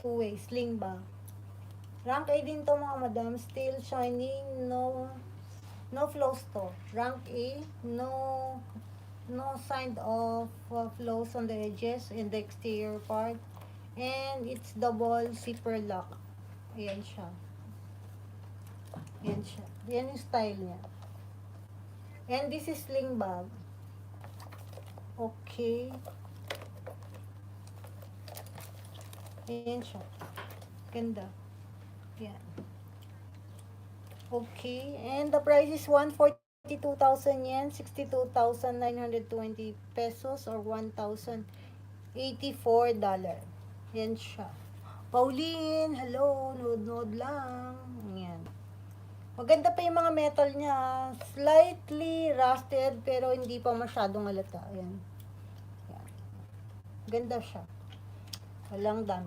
Two-way, sling bag. Rank A din to mga madam. Still shining, no flows to. Rank A, no sign of flows on the edges and the exterior part. And it's double zipper lock. Ayan siya. Ayan siya. Ayan yung style niya. And this is sling bag. Okay. Ayan siya. Ganda. Ayan. Okay. And the price is 142,000 yen, 62,920 pesos or $1,084. Yan siya. Pauline, hello. Nood lang. Ayan. Maganda pa yung mga metal niya. Slightly rusted pero hindi pa masyadong halata. Ayan. Ayan. Ganda siya. Walang dami.